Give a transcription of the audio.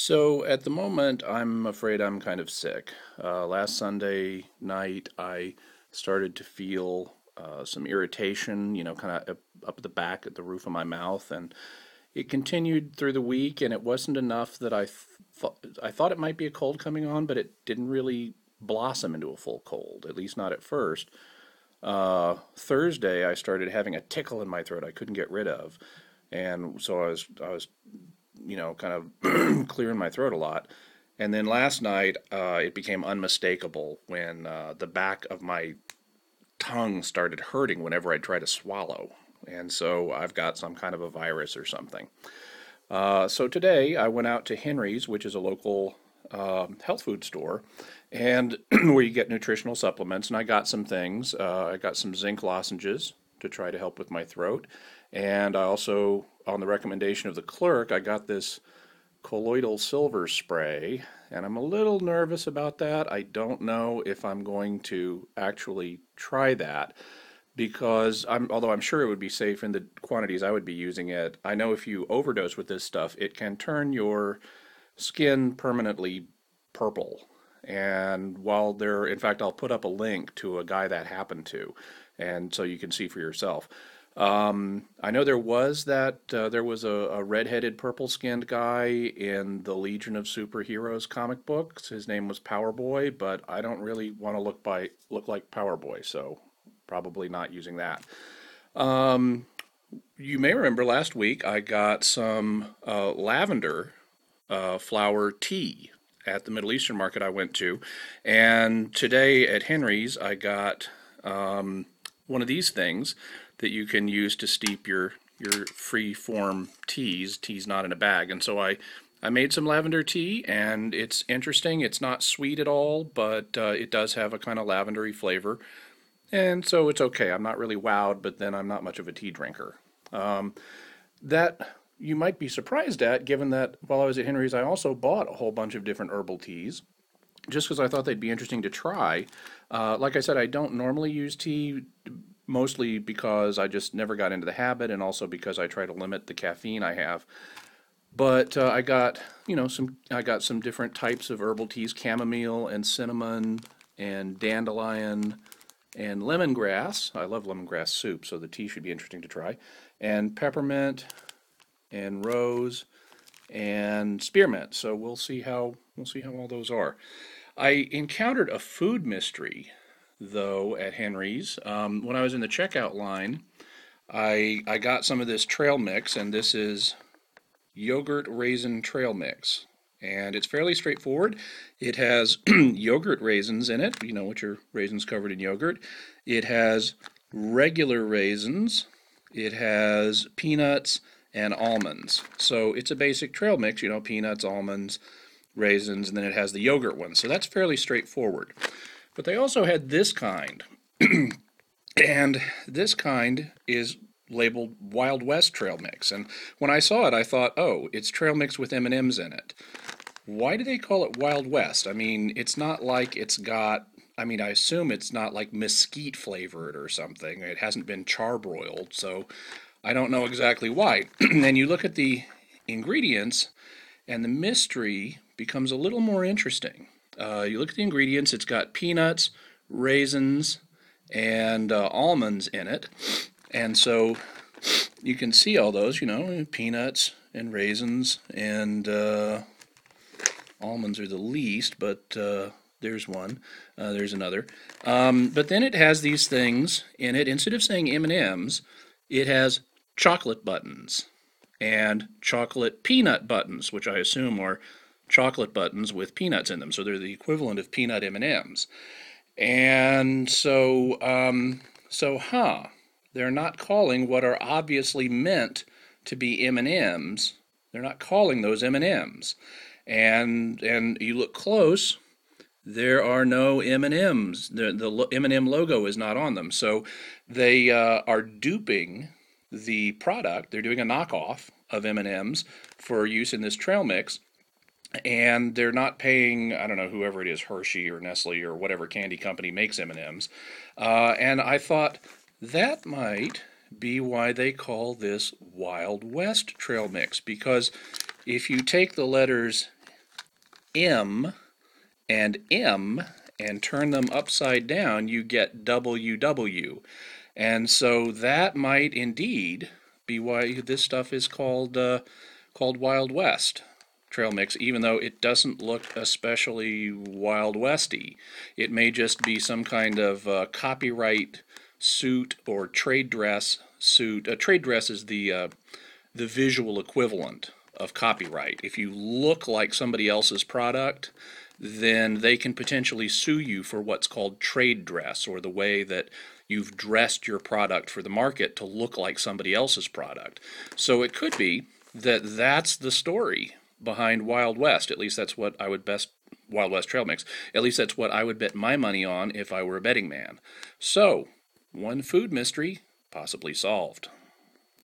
So at the moment, I'm afraid I'm kind of sick. Last Sunday night, I started to feel some irritation, kind of up at the back at the roof of my mouth, and it continued through the week. And it wasn't enough that I thought it might be a cold coming on, but it didn't really blossom into a full cold, at least not at first. Thursday, I started having a tickle in my throat I couldn't get rid of, and so I was kind of clearing my throat a lot. And then last night, it became unmistakable when the back of my tongue started hurting whenever I try to swallow. And so I've got some kind of a virus or something. So today I went out to Henry's, which is a local health food store, and where you get nutritional supplements. And I got some things. I got some zinc lozenges to try to help with my throat. And I also, on the recommendation of the clerk, I got this colloidal silver spray, and I'm a little nervous about that. I don't know if I'm going to actually try that because although I'm sure it would be safe in the quantities I would be using it, I know if you overdose with this stuff, it can turn your skin permanently purple. And while in fact, I'll put up a link to a guy that happened to, and so you can see for yourself. I know there was a red-headed, purple-skinned guy in the Legion of Superheroes comic books. His name was Power Boy, but I don't really want to look like Power Boy, so probably not using that. Um, you may remember last week I got some lavender flower tea at the Middle Eastern market I went to, and today at Henry's I got one of these things that you can use to steep your free form teas not in a bag. And so I made some lavender tea, and it's interesting. It's not sweet at all, but it does have a kind of lavendery flavor, and so it's okay. I'm not really wowed, but then I'm not much of a tea drinker. That you might be surprised at, given that while I was at Henry's, I also bought a whole bunch of different herbal teas, just because I thought they'd be interesting to try. Like I said, I don't normally use tea, mostly because I just never got into the habit, and also because I try to limit the caffeine I have. But I got some different types of herbal teas: chamomile and cinnamon and dandelion and lemongrass. I love lemongrass soup, so the tea should be interesting to try. And peppermint and rose and spearmint. So we'll see how all those are. I encountered a food mystery though at Henry's. When I was in the checkout line, I got some of this trail mix, and this is yogurt raisin trail mix. And it's fairly straightforward. It has yogurt raisins in it, which are raisins covered in yogurt. It has regular raisins. It has peanuts and almonds. So it's a basic trail mix, peanuts, almonds, raisins, and then it has the yogurt one. So that's fairly straightforward. But they also had this kind, and this kind is labeled Wild West trail mix. And when I saw it, I thought, oh, it's trail mix with M&Ms in it. Why do they call it Wild West? I mean, it's not like I assume it's not like mesquite flavored or something. It hasn't been charbroiled, so I don't know exactly why. And you look at the ingredients, and the mystery becomes a little more interesting. You look at the ingredients, it's got peanuts, raisins, and almonds in it. And so you can see all those, peanuts and raisins, and almonds are the least, but there's one, there's another. But then it has these things in it. Instead of saying M&Ms, it has chocolate buttons and chocolate peanut buttons, which I assume are chocolate buttons with peanuts in them. So they're the equivalent of peanut M&Ms. And they're not calling what are obviously meant to be M&Ms. They're not calling those M&Ms. And you look close, there are no M&Ms. The M&M logo is not on them. So they are duping the product. They're doing a knockoff of M&Ms for use in this trail mix, and they're not paying, I don't know, whoever it is, Hershey or Nestle or whatever candy company makes M&Ms. And I thought that might be why they call this Wild West trail mix, because if you take the letters M and M and turn them upside down, you get WW. And so that might indeed be why this stuff is called Wild West trail mix, even though it doesn't look especially Wild Westy. It may just be some kind of copyright suit or trade dress suit. A trade dress is the visual equivalent of copyright. If you look like somebody else's product, then they can potentially sue you for what's called trade dress, or the way that you've dressed your product for the market to look like somebody else's product. So it could be that that's the story behind Wild West. At least that's what I would best Wild West trail mix. At least that's what I would bet my money on if I were a betting man. So, one food mystery possibly solved.